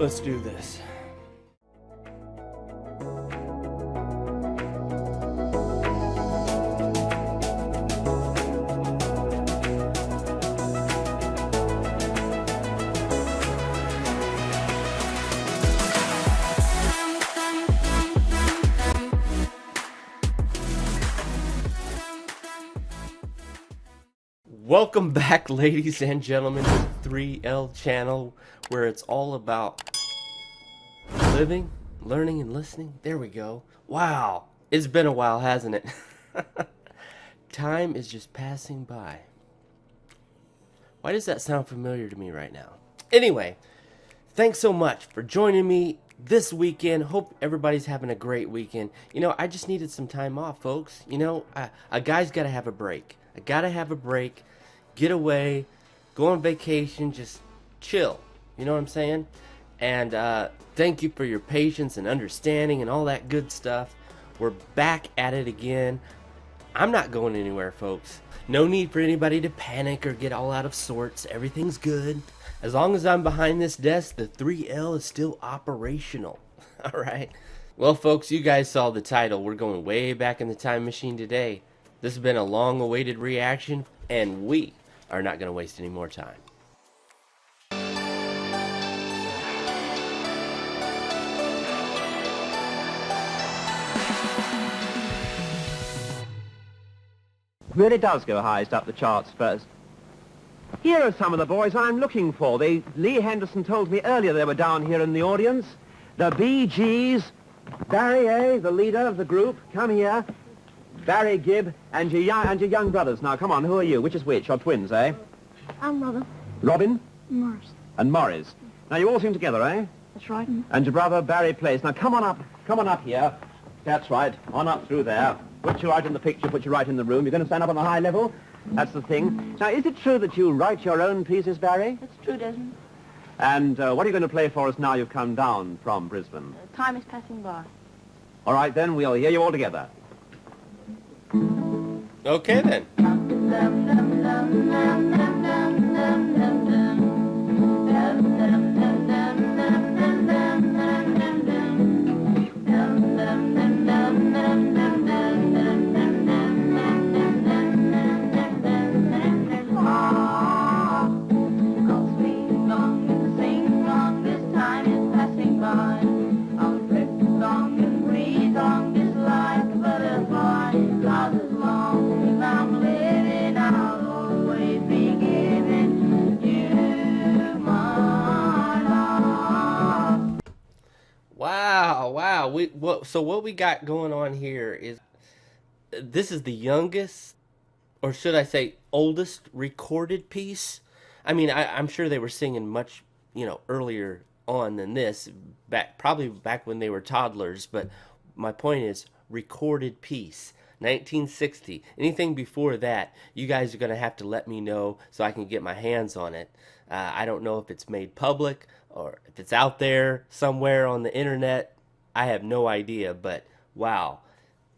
Let's do this. Welcome back, ladies and gentlemen, to the 3L channel, where it's all about living, learning, and listening. There we go. Wow, it's been a while, hasn't it? Time is just passing by. Why does that sound familiar to me right now? Anyway, thanks so much for joining me this weekend. Hope everybody's having a great weekend. You know, I just needed some time off, folks. You know, a guy's got to have a break. I got to have a break. Get away, go on vacation, just chill. You know what I'm saying? And thank you for your patience and understanding and all that good stuff. We're back at it again. I'm not going anywhere, folks. No need for anybody to panic or get all out of sorts. Everything's good. As long as I'm behind this desk, the 3L is still operational. All right? Well, folks, you guys saw the title. We're going way back in the time machine today. This has been a long-awaited reaction, and we are not going to waste any more time. Really does go highest up the charts first. Here are some of the boys I'm looking for. Lee Henderson told me earlier they were down here in the audience. The Bee Gees, Barry A., the leader of the group, come here. Barry Gibb and your young brothers. Now, come on, who are you? Which is which? You're twins, eh? I'm Robin. Robin? Morris. And Morris. Now, you all sing together, eh? That's right. And your brother Barry plays. Now, come on up here. That's right. On up through there. Put you right in the picture, put you right in the room. You're going to stand up on the high level. That's the thing. Now, is it true that you write your own pieces, Barry? That's true, Desmond. And what are you going to play for us now you've come down from Brisbane? Time is passing by. All right, then, we'll hear you all together. Okay, then. Wow. So what we got going on here is, this is the youngest, or should I say oldest, recorded piece. I mean, I'm sure they were singing much, earlier on than this, probably back when they were toddlers, but my point is, recorded piece. 1960. Anything before that, you guys are going to have to let me know so I can get my hands on it. I don't know if it's made public or if it's out there somewhere on the internet. I have no idea, but wow.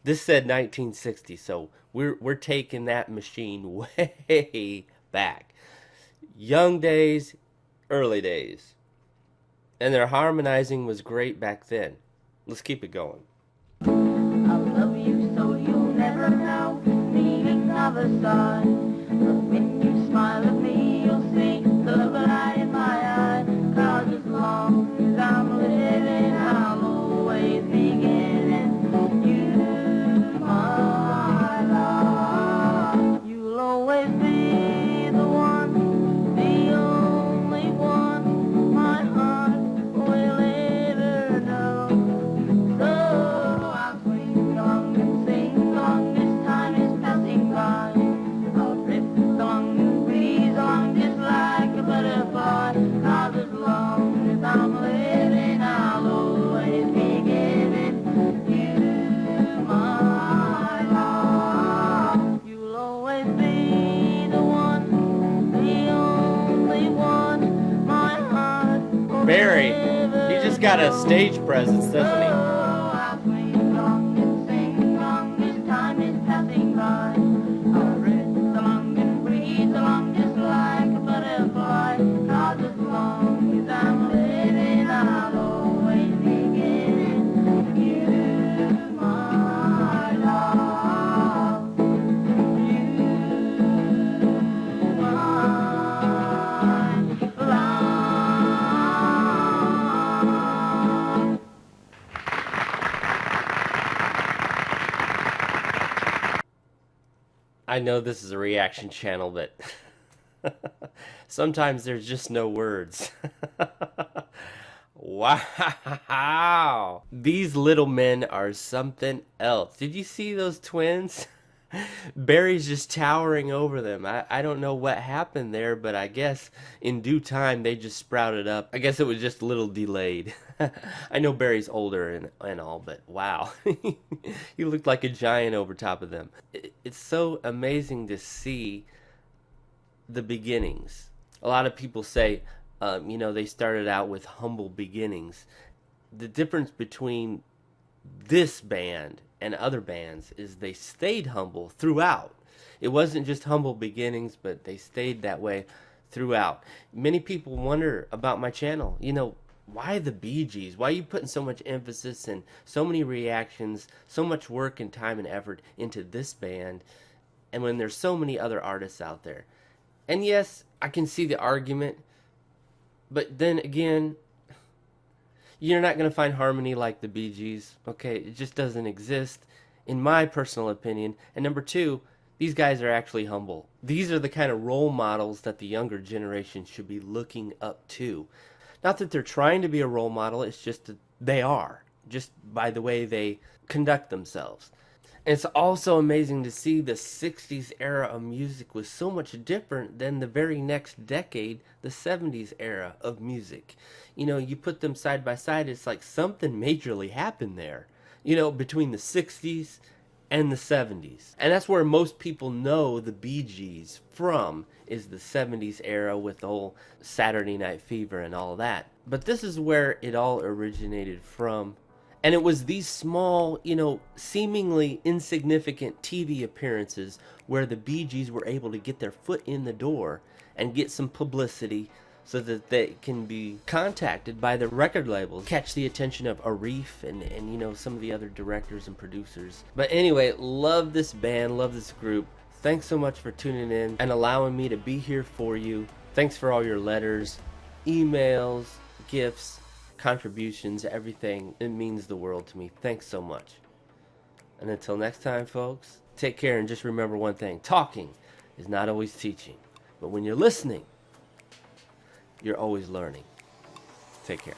This said 1960, so we're taking that machine way back. Young days, early days. And their harmonizing was great back then. Let's keep it going. I'll love you so you'll never know meaning of a sign. But when you smile at me, you'll see the light in my eye. 'Cause as long as I'm living, I'll always be giving you my love. You'll always be the one, the only one my heart will ever know. So I'll swing along and sing along, this time is passing by. I'll drift along and breeze along just like a butterfly. 'Cause as long as I'm living, I'll always be giving you my love. You'll always be the one, the only one my heart will Barry, ever he just got a stage presence, doesn't he? I'll swing along and sing along, this time is passing by. I'll drift along and breeze along just like a butterfly. 'Cause as long as I'm living, I know this is a reaction channel, but sometimes there's just no words. Wow. These little men are something else. Did you see those twins? Barry's just towering over them. I don't know what happened there, but I guess in due time they just sprouted up. I guess it was just a little delayed. I know Barry's older and all, but wow. He looked like a giant over top of them. It's so amazing to see the beginnings. A lot of people say, you know, they started out with humble beginnings. The difference between this band and other bands is they stayed humble throughout. It wasn't just humble beginnings, but they stayed that way throughout. Many people wonder about my channel, you know, why the Bee Gees? Why are you putting so much emphasis and so many reactions, so much work and time and effort into this band, and when there's so many other artists out there? And yes, I can see the argument, but then again, you're not going to find harmony like the Bee Gees, okay? It just doesn't exist, in my personal opinion. And number two, these guys are actually humble. These are the kind of role models that the younger generation should be looking up to. Not that they're trying to be a role model, it's just that they are, just by the way they conduct themselves. And it's also amazing to see the 60s era of music was so much different than the very next decade, the 70s era of music. You know, you put them side by side, it's like something majorly happened there, you know, between the 60s and the 70s. And that's where most people know the Bee Gees from, is the 70s era with the whole Saturday Night Fever and all that. But this is where it all originated from. And it was these small, you know, seemingly insignificant TV appearances where the Bee Gees were able to get their foot in the door and get some publicity so that they can be contacted by the record labels, catch the attention of Arif and you know, some of the other directors and producers. But anyway, love this band, love this group. Thanks so much for tuning in and allowing me to be here for you. Thanks for all your letters, emails, gifts, contributions, everything. It means the world to me. Thanks so much. And until next time, folks, take care and just remember one thing. Talking is not always teaching, but when you're listening, you're always learning. Take care.